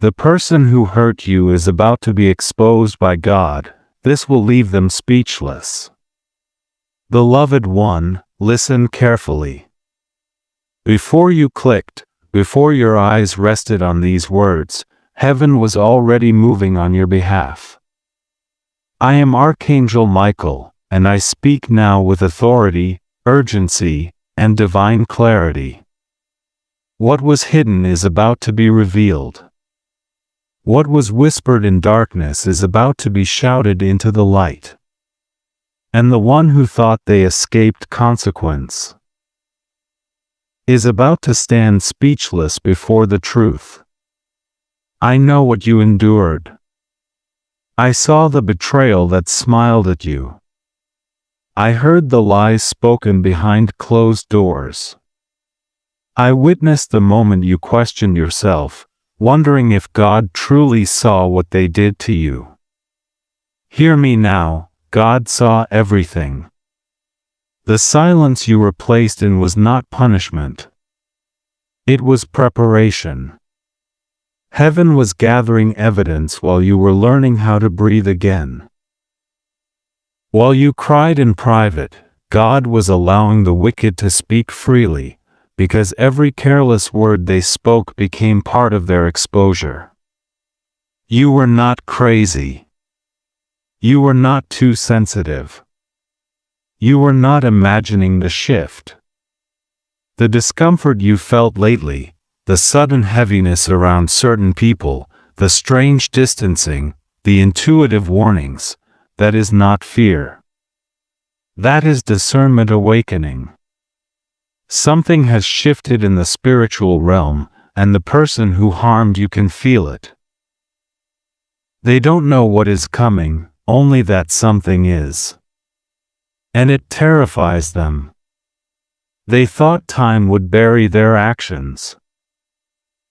The person who hurt you is about to be exposed by God. This will leave them speechless. Beloved one, listen carefully. Before you clicked, before your eyes rested on these words, heaven was already moving on your behalf. I am Archangel Michael, and I speak now with authority, urgency, and divine clarity. What was hidden is about to be revealed. What was whispered in darkness is about to be shouted into the light. And the one who thought they escaped consequence is about to stand speechless before the truth. I know what you endured. I saw the betrayal that smiled at you. I heard the lies spoken behind closed doors. I witnessed the moment you questioned yourself, wondering if God truly saw what they did to you. Hear me now, God saw everything. The silence you were placed in was not punishment. It was preparation. Heaven was gathering evidence while you were learning how to breathe again. While you cried in private, God was allowing the wicked to speak freely, because every careless word they spoke became part of their exposure. You were not crazy. You were not too sensitive. You were not imagining the shift. The discomfort you felt lately, the sudden heaviness around certain people, the strange distancing, the intuitive warnings, that is not fear. That is discernment awakening. Something has shifted in the spiritual realm, and the person who harmed you can feel it. They don't know what is coming, only that something is. And it terrifies them. They thought time would bury their actions.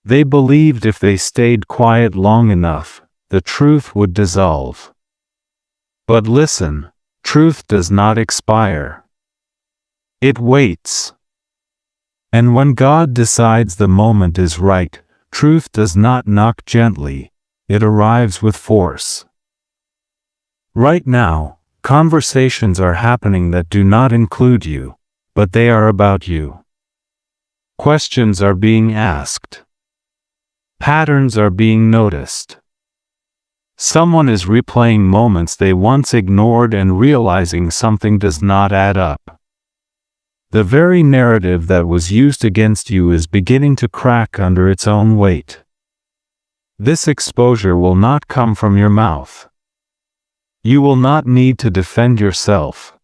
They believed if they stayed quiet long enough, the truth would dissolve. But listen, truth does not expire. It waits. And when God decides the moment is right, truth does not knock gently, it arrives with force. Right now, conversations are happening that do not include you, but they are about you. Questions are being asked. Patterns are being noticed. Someone is replaying moments they once ignored and realizing something does not add up. The very narrative that was used against you is beginning to crack under its own weight. This exposure will not come from your mouth. You will not need to defend yourself.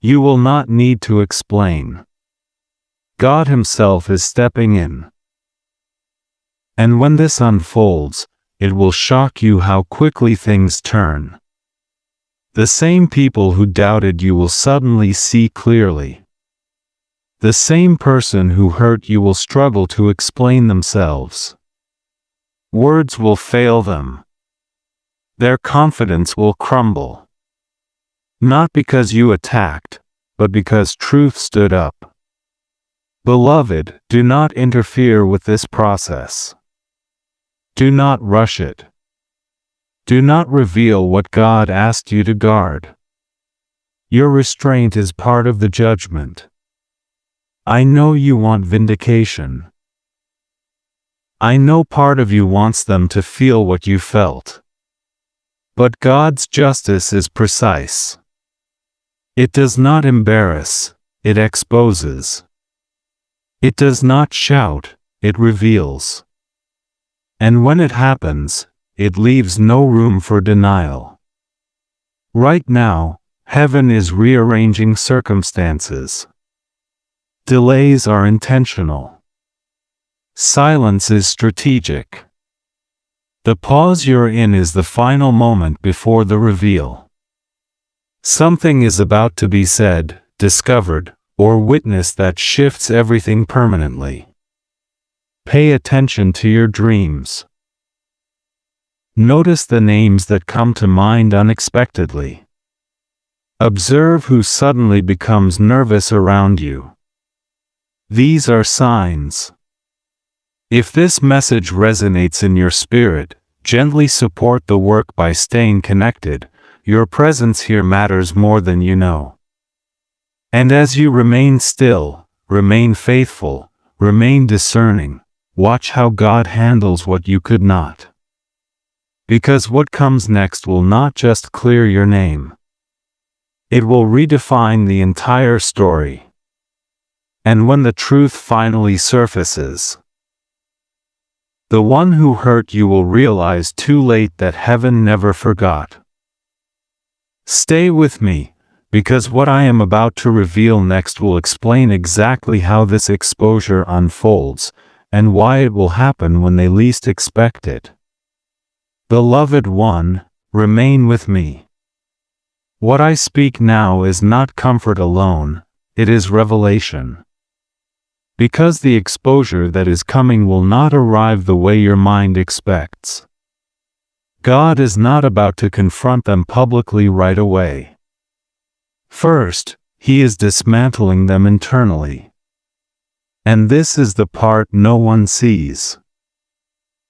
You will not need to explain. God Himself is stepping in. And when this unfolds, it will shock you how quickly things turn. The same people who doubted you will suddenly see clearly. The same person who hurt you will struggle to explain themselves. Words will fail them. Their confidence will crumble. Not because you attacked, but because truth stood up. Beloved, do not interfere with this process. Do not rush it. Do not reveal what God asked you to guard. Your restraint is part of the judgment. I know you want vindication. I know part of you wants them to feel what you felt. But God's justice is precise. It does not embarrass, it exposes. It does not shout, it reveals. And when it happens, it leaves no room for denial. Right now, heaven is rearranging circumstances. Delays are intentional. Silence is strategic. The pause you're in is the final moment before the reveal. Something is about to be said, discovered, or witnessed that shifts everything permanently. Pay attention to your dreams. Notice the names that come to mind unexpectedly. Observe who suddenly becomes nervous around you. These are signs. If this message resonates in your spirit, gently support the work by staying connected. Your presence here matters more than you know. And as you remain still, remain faithful, remain discerning, watch how God handles what you could not. Because what comes next will not just clear your name. It will redefine the entire story. And when the truth finally surfaces, the one who hurt you will realize too late that heaven never forgot. Stay with me, because what I am about to reveal next will explain exactly how this exposure unfolds, and why it will happen when they least expect it. Beloved one, remain with me. What I speak now is not comfort alone, it is revelation. Because the exposure that is coming will not arrive the way your mind expects. God is not about to confront them publicly right away. First, He is dismantling them internally. And this is the part no one sees.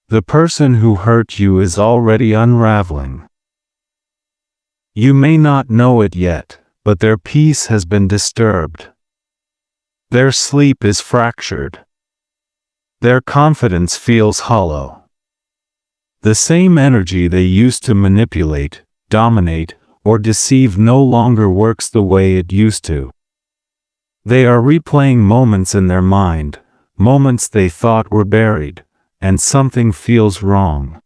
The person who hurt you is already unraveling. You may not know it yet, but their peace has been disturbed. Their sleep is fractured. Their confidence feels hollow. The same energy they used to manipulate, dominate, or deceive no longer works the way it used to. They are replaying moments in their mind, moments they thought were buried, and something feels wrong.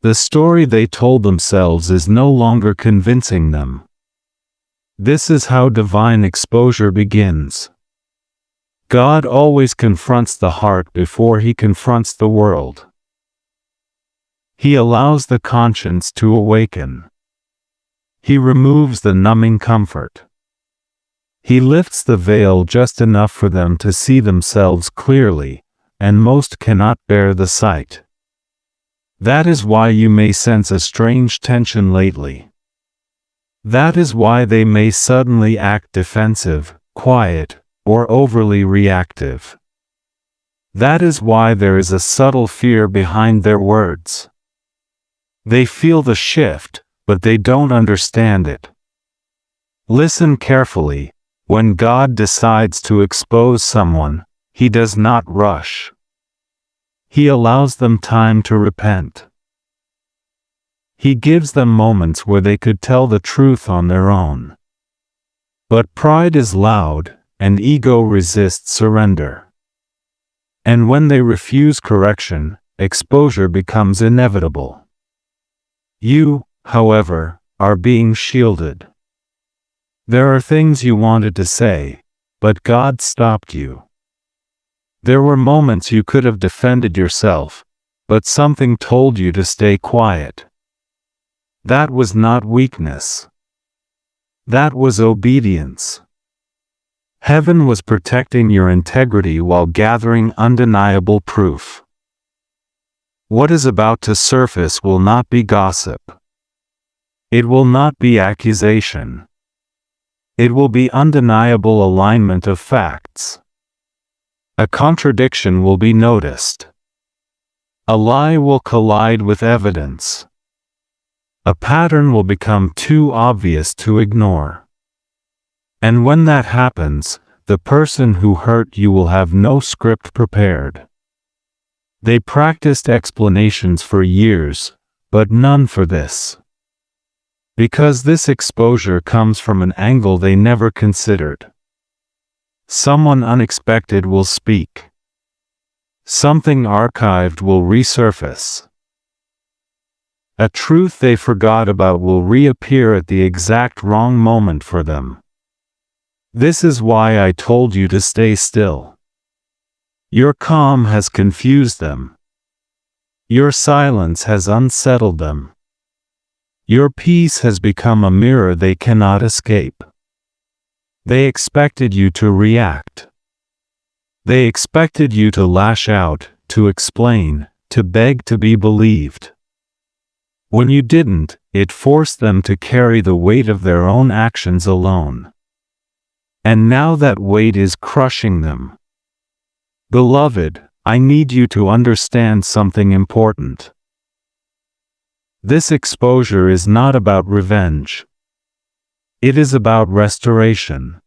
The story they told themselves is no longer convincing them. This is how divine exposure begins. God always confronts the heart before He confronts the world. He allows the conscience to awaken. He removes the numbing comfort. He lifts the veil just enough for them to see themselves clearly, and most cannot bear the sight. That is why you may sense a strange tension lately. That is why they may suddenly act defensive, quiet, or overly reactive. That is why there is a subtle fear behind their words. They feel the shift, but they don't understand it. Listen carefully. When God decides to expose someone, He does not rush. He allows them time to repent. He gives them moments where they could tell the truth on their own. But pride is loud, and ego resists surrender. And when they refuse correction, exposure becomes inevitable. You, however, are being shielded. There are things you wanted to say, but God stopped you. There were moments you could have defended yourself, but something told you to stay quiet. That was not weakness. That was obedience. Heaven was protecting your integrity while gathering undeniable proof. What is about to surface will not be gossip. It will not be accusation. It will be undeniable alignment of facts. A contradiction will be noticed. A lie will collide with evidence. A pattern will become too obvious to ignore. And when that happens, the person who hurt you will have no script prepared. They practiced explanations for years, but none for this. Because this exposure comes from an angle they never considered. Someone unexpected will speak. Something archived will resurface. A truth they forgot about will reappear at the exact wrong moment for them. This is why I told you to stay still. Your calm has confused them. Your silence has unsettled them. Your peace has become a mirror they cannot escape. They expected you to react. They expected you to lash out, to explain, to beg to be believed. When you didn't, it forced them to carry the weight of their own actions alone. And now that weight is crushing them. Beloved, I need you to understand something important. This exposure is not about revenge. It is about restoration.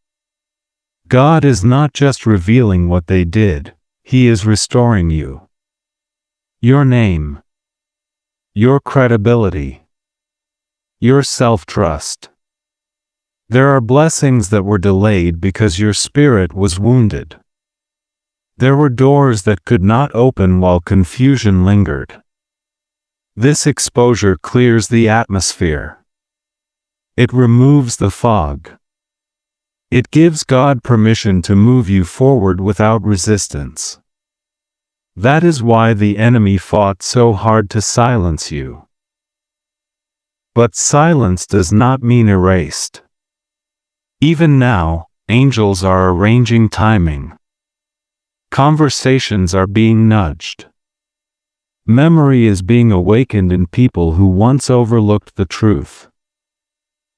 God is not just revealing what they did, He is restoring you. Your name, your credibility, your self-trust. There are blessings that were delayed because your spirit was wounded. There were doors that could not open while confusion lingered. This exposure clears the atmosphere. It removes the fog. It gives God permission to move you forward without resistance. That is why the enemy fought so hard to silence you. But silence does not mean erased. Even now, angels are arranging timing. Conversations are being nudged. Memory is being awakened in people who once overlooked the truth.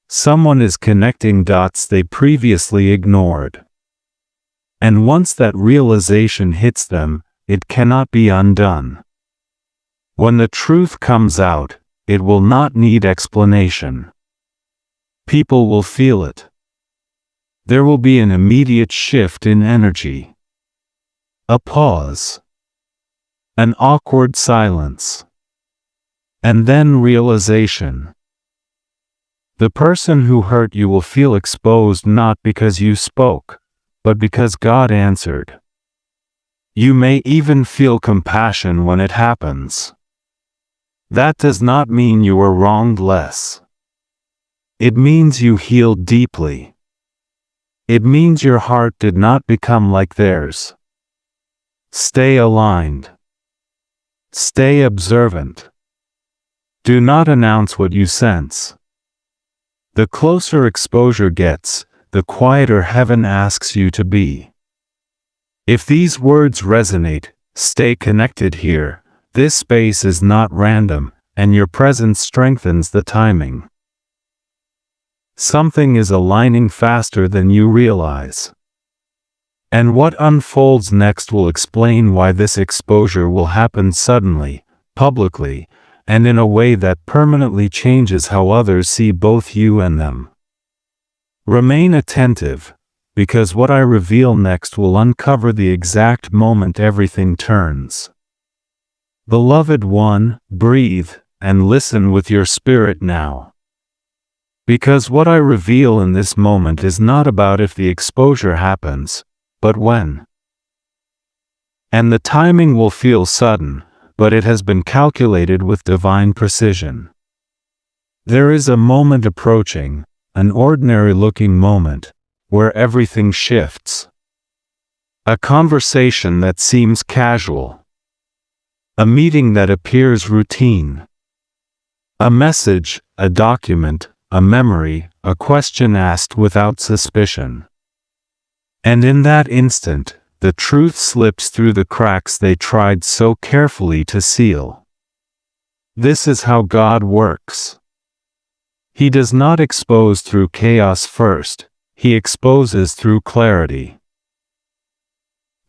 Someone is connecting dots they previously ignored. And once that realization hits them, it cannot be undone. When the truth comes out, it will not need explanation. People will feel it. There will be an immediate shift in energy. A pause. An awkward silence. And then realization. The person who hurt you will feel exposed not because you spoke, but because God answered. You may even feel compassion when it happens. That does not mean you were wronged less. It means you healed deeply. It means your heart did not become like theirs. Stay aligned. Stay observant. Do not announce what you sense. The closer exposure gets, the quieter heaven asks you to be. If these words resonate, stay connected here. This space is not random, and your presence strengthens the timing. Something is aligning faster than you realize. And what unfolds next will explain why this exposure will happen suddenly, publicly, and in a way that permanently changes how others see both you and them. Remain attentive, because what I reveal next will uncover the exact moment everything turns. Beloved one, breathe, and listen with your spirit now. Because what I reveal in this moment is not about if the exposure happens, but when. And the timing will feel sudden, but it has been calculated with divine precision. There is a moment approaching, an ordinary-looking moment, where everything shifts. A conversation that seems casual. A meeting that appears routine. A message, a document, a memory, a question asked without suspicion. And in that instant, the truth slips through the cracks they tried so carefully to seal. This is how God works. He does not expose through chaos first, He exposes through clarity.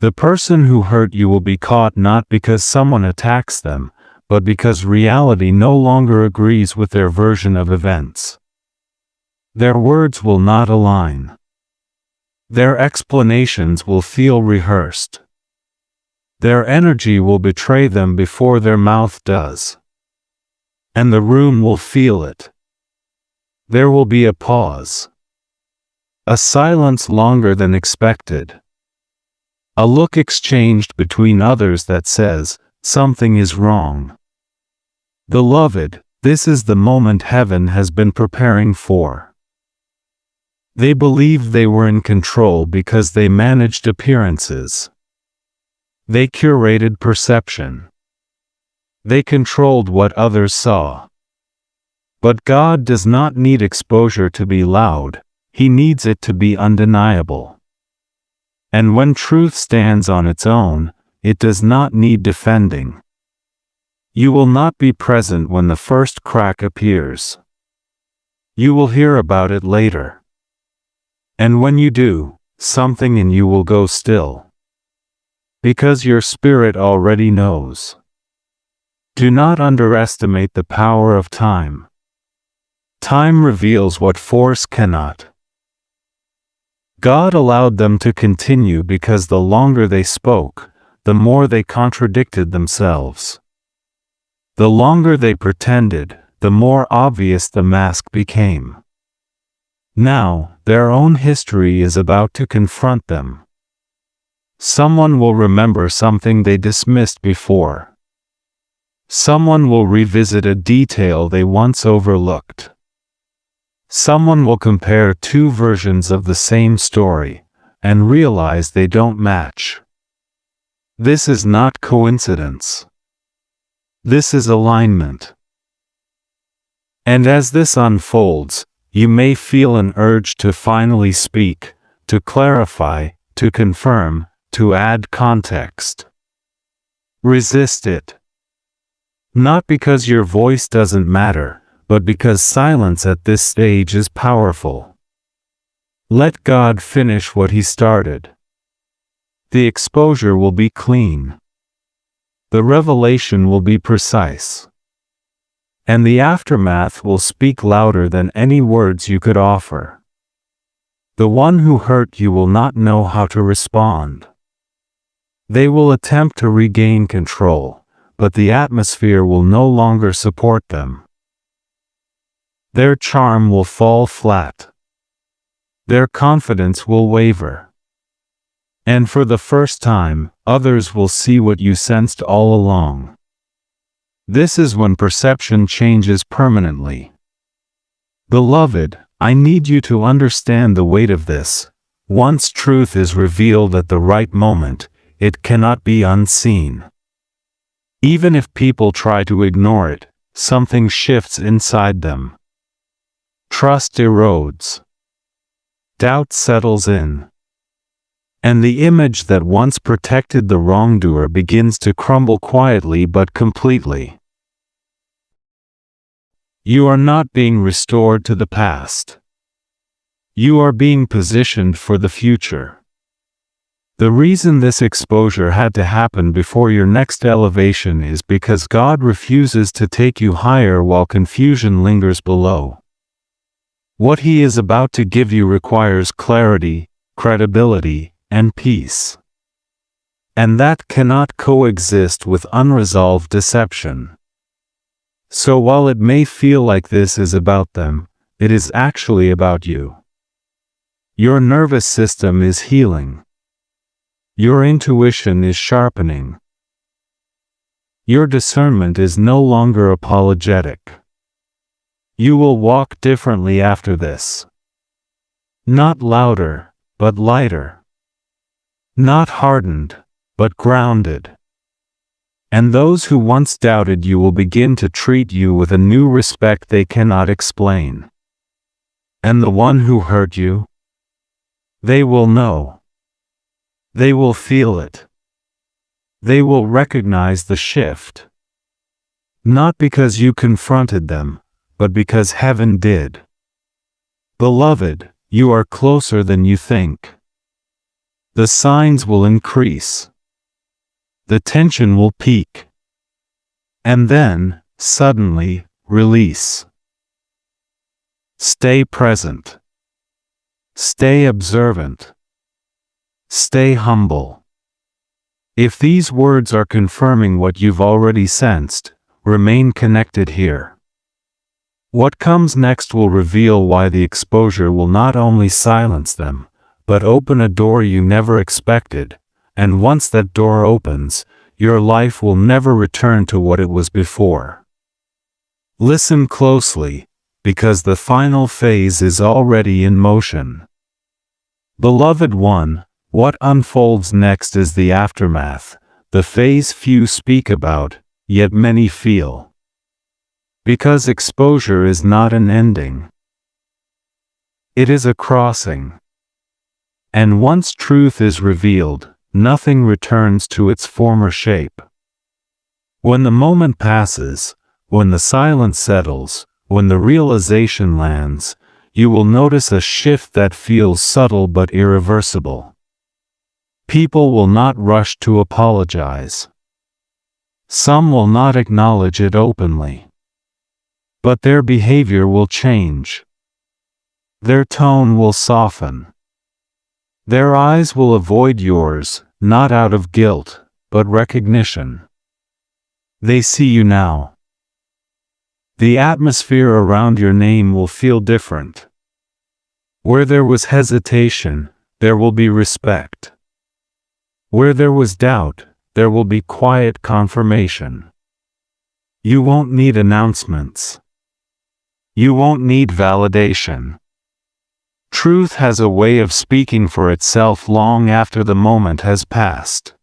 The person who hurt you will be caught not because someone attacks them, but because reality no longer agrees with their version of events. Their words will not align. Their explanations will feel rehearsed. Their energy will betray them before their mouth does. And the room will feel it. There will be a pause. A silence longer than expected. A look exchanged between others that says, something is wrong. Beloved, this is the moment heaven has been preparing for. They believed they were in control because they managed appearances. They curated perception. They controlled what others saw. But God does not need exposure to be loud, He needs it to be undeniable. And when truth stands on its own, it does not need defending. You will not be present when the first crack appears. You will hear about it later. And when you do, something in you will go still. Because your spirit already knows. Do not underestimate the power of time. Time reveals what force cannot. God allowed them to continue because the longer they spoke, the more they contradicted themselves. The longer they pretended, the more obvious the mask became. Now, their own history is about to confront them. Someone will remember something they dismissed before. Someone will revisit a detail they once overlooked. Someone will compare two versions of the same story, and realize they don't match. This is not coincidence. This is alignment. And as this unfolds, you may feel an urge to finally speak, to clarify, to confirm, to add context. Resist it. Not because your voice doesn't matter, but because silence at this stage is powerful. Let God finish what He started. The exposure will be clean. The revelation will be precise. And the aftermath will speak louder than any words you could offer. The one who hurt you will not know how to respond. They will attempt to regain control, but the atmosphere will no longer support them. Their charm will fall flat. Their confidence will waver. And for the first time, others will see what you sensed all along. This is when perception changes permanently. Beloved, I need you to understand the weight of this. Once truth is revealed at the right moment, it cannot be unseen. Even if people try to ignore it, something shifts inside them. Trust erodes. Doubt settles in. And the image that once protected the wrongdoer begins to crumble quietly but completely. You are not being restored to the past. You are being positioned for the future. The reason this exposure had to happen before your next elevation is because God refuses to take you higher while confusion lingers below. What He is about to give you requires clarity, credibility, and peace. And that cannot coexist with unresolved deception. So while it may feel like this is about them, it is actually about you. Your nervous system is healing. Your intuition is sharpening. Your discernment is no longer apologetic. You will walk differently after this. Not louder, but lighter. Not hardened, but grounded. And those who once doubted you will begin to treat you with a new respect they cannot explain. And the one who hurt you? They will know. They will feel it. They will recognize the shift. Not because you confronted them, but because heaven did. Beloved, you are closer than you think. The signs will increase. The tension will peak. And then, suddenly, release. Stay present. Stay observant. Stay humble. If these words are confirming what you've already sensed, remain connected here. What comes next will reveal why the exposure will not only silence them, but open a door you never expected, and once that door opens, your life will never return to what it was before. Listen closely, because the final phase is already in motion. Beloved one, what unfolds next is the aftermath, the phase few speak about, yet many feel. Because exposure is not an ending. It is a crossing. And once truth is revealed, nothing returns to its former shape. When the moment passes, when the silence settles, when the realization lands, you will notice a shift that feels subtle but irreversible. People will not rush to apologize. Some will not acknowledge it openly. But their behavior will change. Their tone will soften. Their eyes will avoid yours, not out of guilt, but recognition. They see you now. The atmosphere around your name will feel different. Where there was hesitation, there will be respect. Where there was doubt, there will be quiet confirmation. You won't need announcements. You won't need validation. Truth has a way of speaking for itself long after the moment has passed.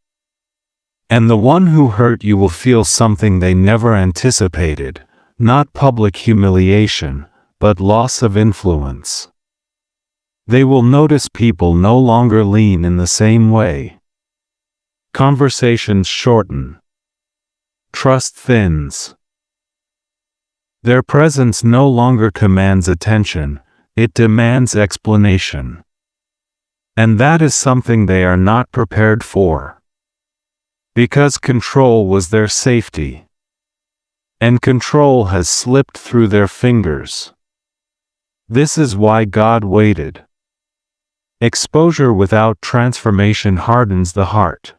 And the one who hurt you will feel something they never anticipated, not public humiliation, but loss of influence. They will notice people no longer lean in the same way. Conversations shorten. Trust thins. Their presence no longer commands attention, it demands explanation. And that is something they are not prepared for. Because control was their safety. And control has slipped through their fingers. This is why God waited. Exposure without transformation hardens the heart.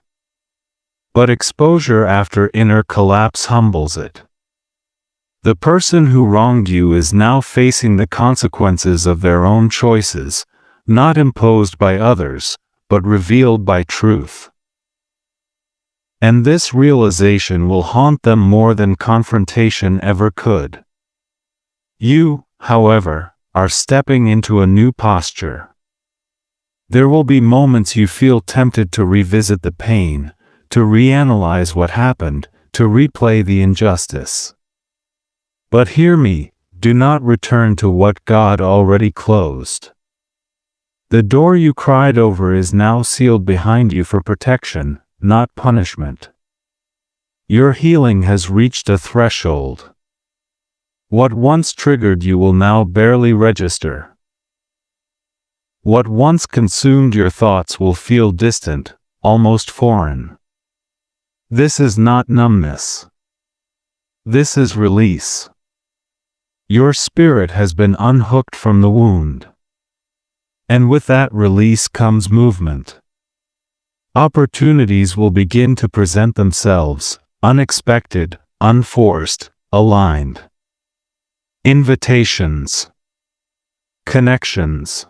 But exposure after inner collapse humbles it. The person who wronged you is now facing the consequences of their own choices, not imposed by others, but revealed by truth. And this realization will haunt them more than confrontation ever could. You, however, are stepping into a new posture. There will be moments you feel tempted to revisit the pain, to reanalyze what happened, to replay the injustice. But hear me, do not return to what God already closed. The door you cried over is now sealed behind you for protection, not punishment. Your healing has reached a threshold. What once triggered you will now barely register. What once consumed your thoughts will feel distant, almost foreign. This is not numbness. This is release. Your spirit has been unhooked from the wound. And with that release comes movement. Opportunities will begin to present themselves, unexpected, unforced, aligned. Invitations. Connections.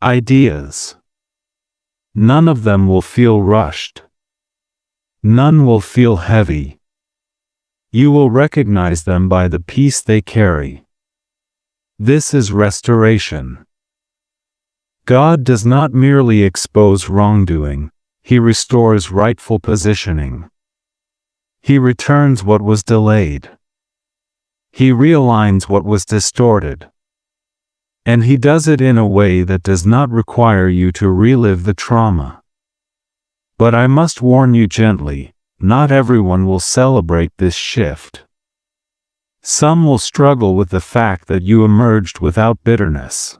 Ideas. None of them will feel rushed. None will feel heavy. You will recognize them by the peace they carry. This is restoration. God does not merely expose wrongdoing, He restores rightful positioning. He returns what was delayed. He realigns what was distorted. And He does it in a way that does not require you to relive the trauma. But I must warn you gently, not everyone will celebrate this shift. Some will struggle with the fact that you emerged without bitterness.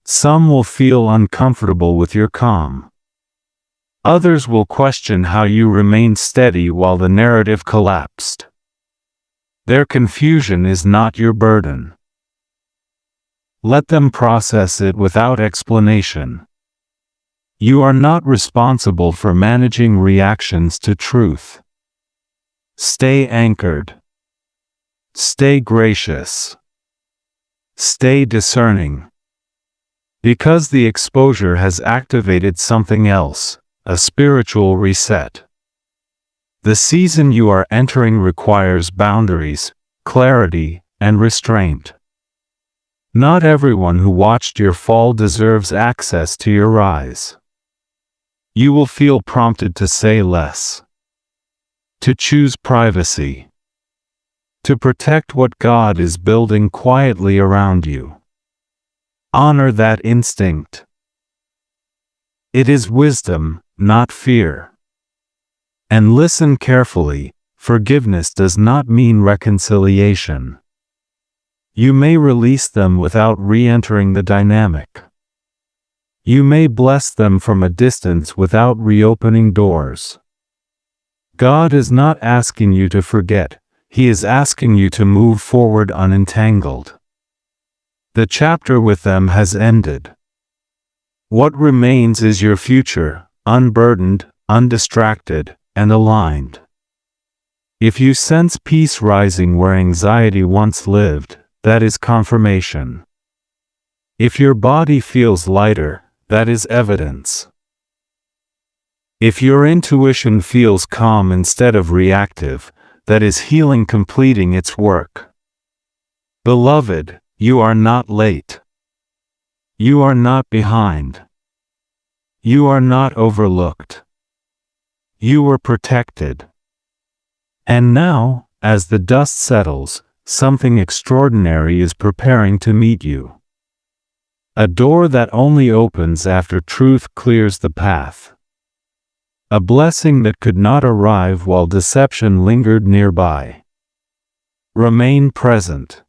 Some will feel uncomfortable with your calm. Others will question how you remained steady while the narrative collapsed. Their confusion is not your burden. Let them process it without explanation. You are not responsible for managing reactions to truth. Stay anchored. Stay gracious. Stay discerning. Because the exposure has activated something else, a spiritual reset. The season you are entering requires boundaries, clarity, and restraint. Not everyone who watched your fall deserves access to your rise. You will feel prompted to say less. To choose privacy. To protect what God is building quietly around you. Honor that instinct. It is wisdom, not fear. And listen carefully, forgiveness does not mean reconciliation. You may release them without re-entering the dynamic. You may bless them from a distance without reopening doors. God is not asking you to forget, He is asking you to move forward unentangled. The chapter with them has ended. What remains is your future, unburdened, undistracted, and aligned. If you sense peace rising where anxiety once lived, that is confirmation. If your body feels lighter, that is evidence. If your intuition feels calm instead of reactive, that is healing completing its work. Beloved, you are not late. You are not behind. You are not overlooked. You were protected. And now, as the dust settles, something extraordinary is preparing to meet you. A door that only opens after truth clears the path. A blessing that could not arrive while deception lingered nearby. Remain present.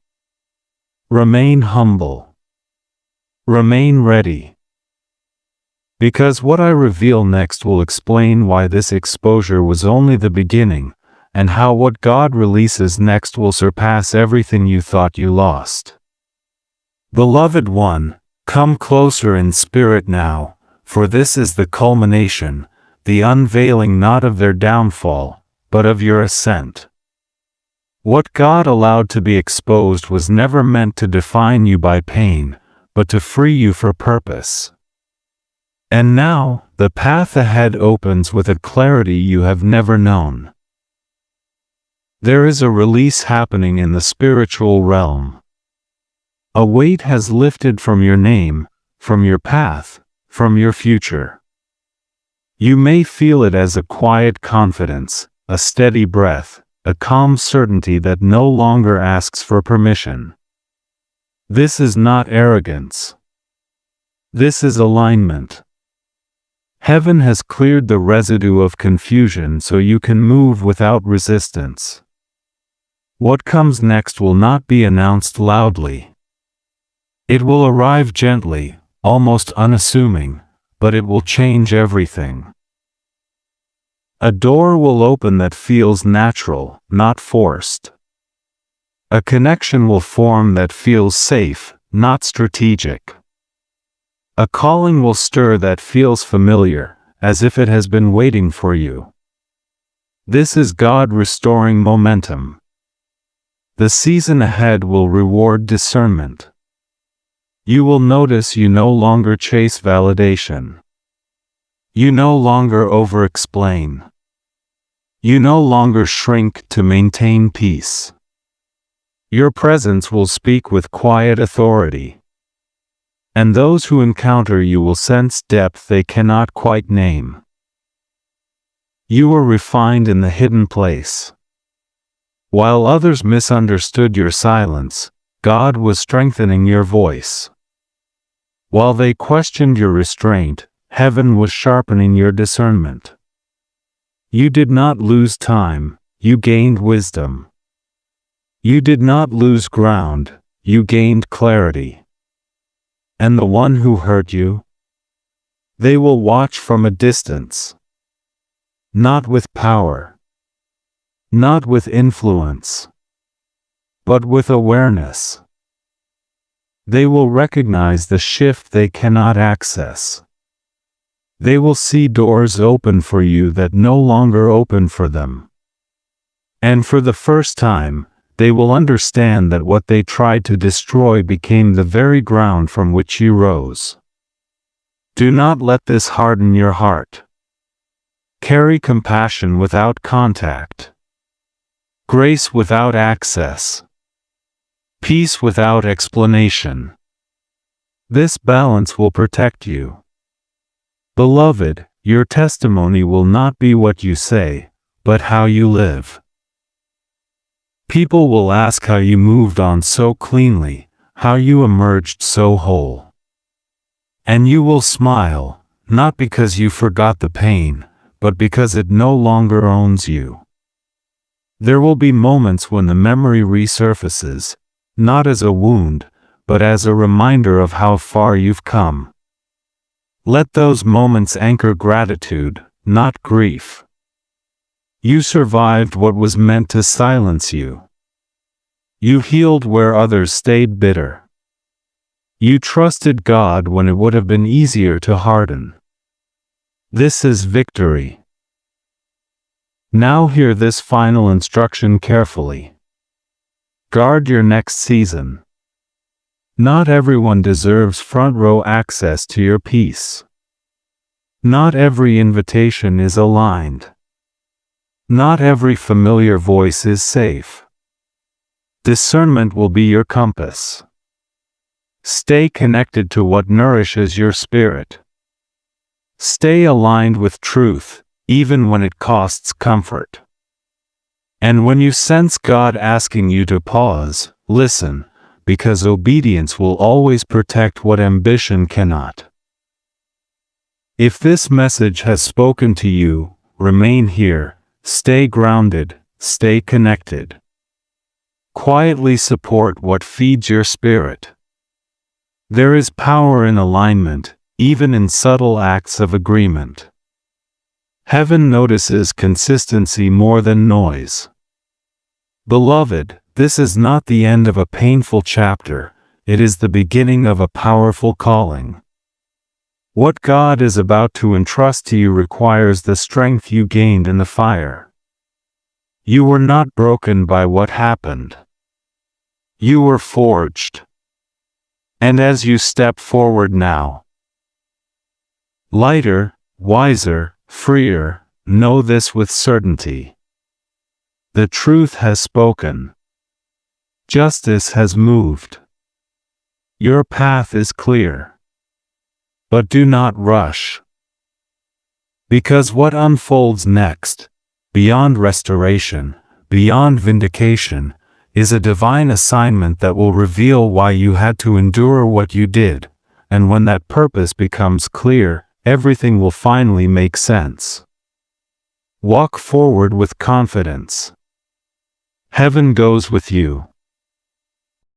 Remain humble. Remain ready. Because what I reveal next will explain why this exposure was only the beginning, and how what God releases next will surpass everything you thought you lost. Beloved one, come closer in spirit now, for this is the culmination, the unveiling not of their downfall, but of your ascent. What God allowed to be exposed was never meant to define you by pain, but to free you for purpose. And now, the path ahead opens with a clarity you have never known. There is a release happening in the spiritual realm. A weight has lifted from your name, from your path, from your future. You may feel it as a quiet confidence, a steady breath, a calm certainty that no longer asks for permission. This is not arrogance. This is alignment. Heaven has cleared the residue of confusion so you can move without resistance. What comes next will not be announced loudly. It will arrive gently, almost unassuming, but it will change everything. A door will open that feels natural, not forced. A connection will form that feels safe, not strategic. A calling will stir that feels familiar, as if it has been waiting for you. This is God restoring momentum. The season ahead will reward discernment. You will notice you no longer chase validation. You no longer over-explain. You no longer shrink to maintain peace. Your presence will speak with quiet authority. And those who encounter you will sense depth they cannot quite name. You were refined in the hidden place. While others misunderstood your silence, God was strengthening your voice. While they questioned your restraint, heaven was sharpening your discernment. You did not lose time, you gained wisdom. You did not lose ground, you gained clarity. And the one who hurt you? They will watch from a distance. Not with power. Not with influence. But with awareness. They will recognize the shift they cannot access. They will see doors open for you that no longer open for them. And for the first time, they will understand that what they tried to destroy became the very ground from which you rose. Do not let this harden your heart. Carry compassion without contact. Grace without access. Peace without explanation. This balance will protect you. Beloved, your testimony will not be what you say, but how you live. People will ask how you moved on so cleanly, how you emerged so whole. And you will smile, not because you forgot the pain, but because it no longer owns you. There will be moments when the memory resurfaces, not as a wound, but as a reminder of how far you've come. Let those moments anchor gratitude, not grief. You survived what was meant to silence you. You healed where others stayed bitter. You trusted God when it would have been easier to harden. This is victory. Now hear this final instruction carefully. Guard your next season. Not everyone deserves front row access to your peace. Not every invitation is aligned. Not every familiar voice is safe. Discernment will be your compass. Stay connected to what nourishes your spirit. Stay aligned with truth, even when it costs comfort. And when you sense God asking you to pause, listen, because obedience will always protect what ambition cannot. If this message has spoken to you, remain here, stay grounded, stay connected. Quietly support what feeds your spirit. There is power in alignment, even in subtle acts of agreement. Heaven notices consistency more than noise. Beloved, this is not the end of a painful chapter, it is the beginning of a powerful calling. What God is about to entrust to you requires the strength you gained in the fire. You were not broken by what happened. You were forged. And as you step forward now, lighter, wiser, freer, know this with certainty. The truth has spoken. Justice has moved. Your path is clear. But do not rush. Because what unfolds next, beyond restoration, beyond vindication, is a divine assignment that will reveal why you had to endure what you did, and when that purpose becomes clear, everything will finally make sense. Walk forward with confidence. Heaven goes with you.